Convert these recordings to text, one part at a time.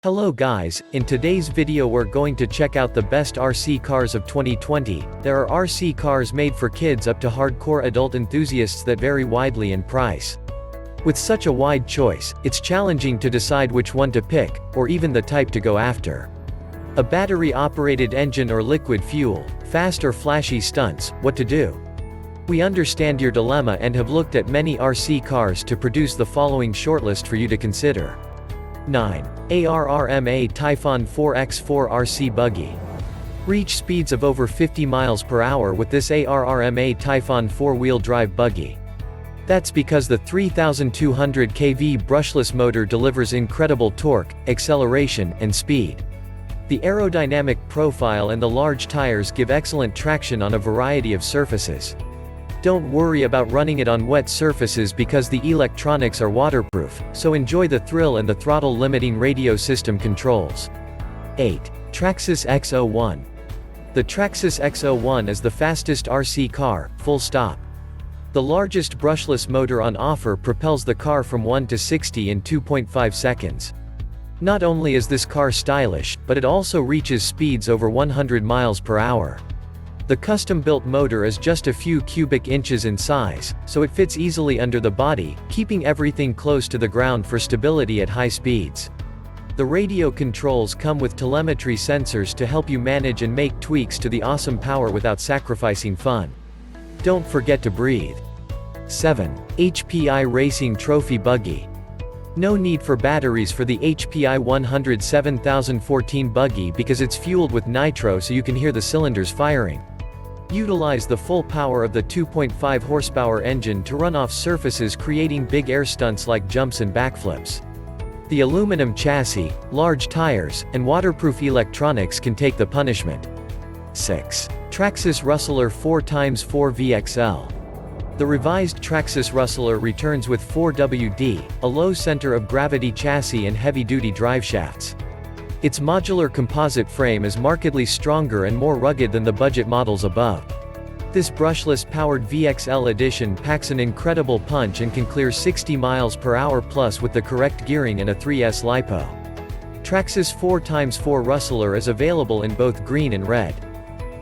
Hello guys, in today's video we're going to check out the best RC cars of 2020. There are RC cars made for kids up to hardcore adult enthusiasts that vary widely in price. With such a wide choice, it's challenging to decide which one to pick, or even the type to go after. A battery-operated engine or liquid fuel, fast or flashy stunts, what to do? We understand your dilemma and have looked at many RC cars to produce the following shortlist for you to consider. 9. Arrma TYPHON 4x4 RC Buggy. Reach speeds of over 50 miles per hour with this Arrma TYPHON 4-wheel drive buggy. That's because the 3200 kV brushless motor delivers incredible torque, acceleration, and speed. The aerodynamic profile and the large tires give excellent traction on a variety of surfaces. Don't worry about running it on wet surfaces because the electronics are waterproof, so enjoy the thrill and the throttle-limiting radio system controls. 8. Traxxas XO-1. The Traxxas XO-1 is the fastest RC car, full stop. The largest brushless motor on offer propels the car from 1 to 60 in 2.5 seconds. Not only is this car stylish, but it also reaches speeds over 100 miles per hour. The custom-built motor is just a few cubic inches in size, so it fits easily under the body, keeping everything close to the ground for stability at high speeds. The radio controls come with telemetry sensors to help you manage and make tweaks to the awesome power without sacrificing fun. Don't forget to breathe. 7. HPI Racing Trophy Buggy. No need for batteries for the HPI 107014 Buggy because it's fueled with nitro so you can hear the cylinders firing. Utilize the full power of the 2.5 horsepower engine to run off surfaces, creating big air stunts like jumps and backflips. The aluminum chassis, large tires, and waterproof electronics can take the punishment. 6. Traxxas Rustler 4x4 VXL. The revised Traxxas Rustler returns with 4WD, a low center of gravity chassis and heavy-duty driveshafts. Its modular composite frame is markedly stronger and more rugged than the budget models above. This brushless-powered VXL edition packs an incredible punch and can clear 60 miles per hour plus with the correct gearing and a 3S LiPo. Traxxas 4x4 Rustler is available in both green and red.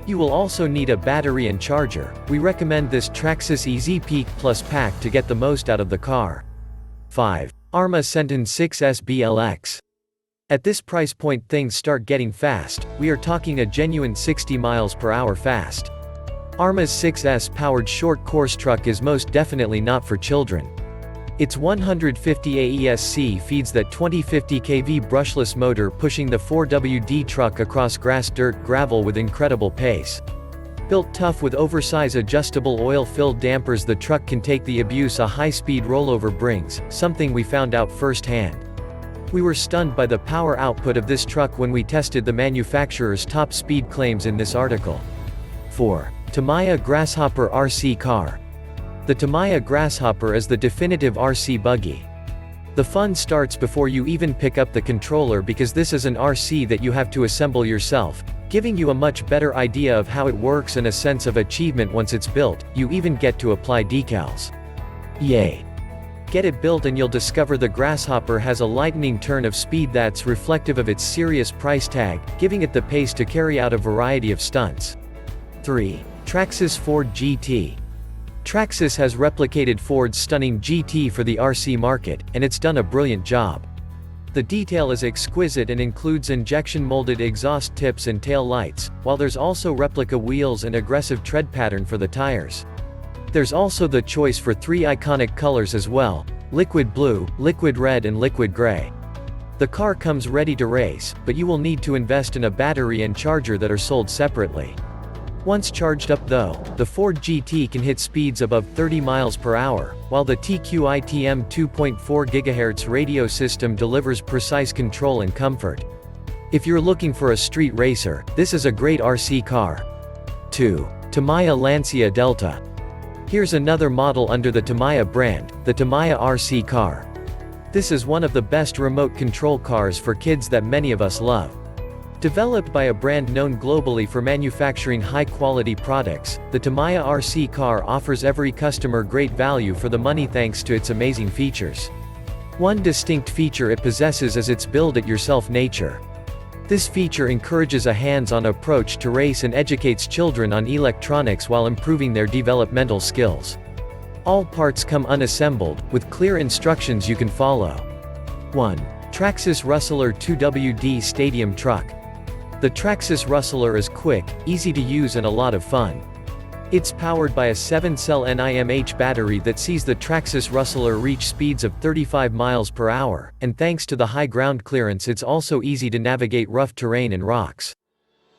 You will also need a battery and charger. We recommend this Traxxas EZ Peak Plus pack to get the most out of the car. 5. Arrma Senton 6S BLX. At this price point things start getting fast. We are talking a genuine 60 miles per hour fast. Arrma's 6S powered short course truck is most definitely not for children. Its 150 AESC feeds that 2050 kV brushless motor, pushing the 4WD truck across grass, dirt, gravel with incredible pace. Built tough with oversized adjustable oil-filled dampers, the truck can take the abuse a high-speed rollover brings, something we found out firsthand. We were stunned by the power output of this truck when we tested the manufacturer's top speed claims in this article. 4. Tamiya Grasshopper RC Car. The Tamiya Grasshopper is the definitive RC buggy. The fun starts before you even pick up the controller because this is an RC that you have to assemble yourself, giving you a much better idea of how it works and a sense of achievement once it's built. You even get to apply decals. Yay! Get it built and you'll discover the Grasshopper has a lightning turn of speed that's reflective of its serious price tag, giving it the pace to carry out a variety of stunts. 3. Traxxas Ford GT. Traxxas has replicated Ford's stunning GT for the RC market, and it's done a brilliant job. The detail is exquisite and includes injection-molded exhaust tips and tail lights, while there's also replica wheels and aggressive tread pattern for the tires. There's also the choice for 3 iconic colors as well: liquid blue, liquid red and liquid gray. The car comes ready to race, but you will need to invest in a battery and charger that are sold separately. Once charged up though, the Ford GT can hit speeds above 30 miles per hour, while the TYPHON 2.4 GHz radio system delivers precise control and comfort. If you're looking for a street racer, this is a great RC car. 2. Tamiya Lancia Delta. Here's another model under the Tamiya brand, the Tamiya RC Car. This is one of the best remote control cars for kids that many of us love. Developed by a brand known globally for manufacturing high-quality products, the Tamiya RC Car offers every customer great value for the money thanks to its amazing features. One distinct feature it possesses is its build-it-yourself nature. This feature encourages a hands-on approach to race and educates children on electronics while improving their developmental skills. All parts come unassembled, with clear instructions you can follow. 1. Traxxas Rustler 2WD Stadium Truck. The Traxxas Rustler is quick, easy to use and a lot of fun. It's powered by a 7-cell NIMH battery that sees the Traxxas Rustler reach speeds of 35 miles per hour, and thanks to the high ground clearance it's also easy to navigate rough terrain and rocks.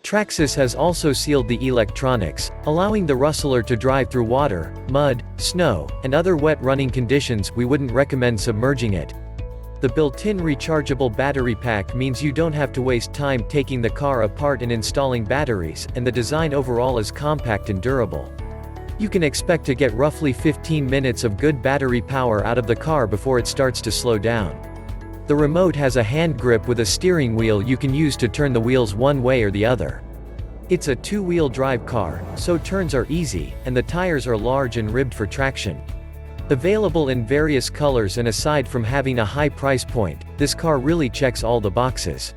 Traxxas has also sealed the electronics, allowing the Rustler to drive through water, mud, snow, and other wet running conditions. We wouldn't recommend submerging it. The built-in rechargeable battery pack means you don't have to waste time taking the car apart and installing batteries, and the design overall is compact and durable. You can expect to get roughly 15 minutes of good battery power out of the car before it starts to slow down. The remote has a hand grip with a steering wheel you can use to turn the wheels one way or the other. It's a two-wheel drive car, so turns are easy, and the tires are large and ribbed for traction. Available in various colors, and aside from having a high price point, this car really checks all the boxes.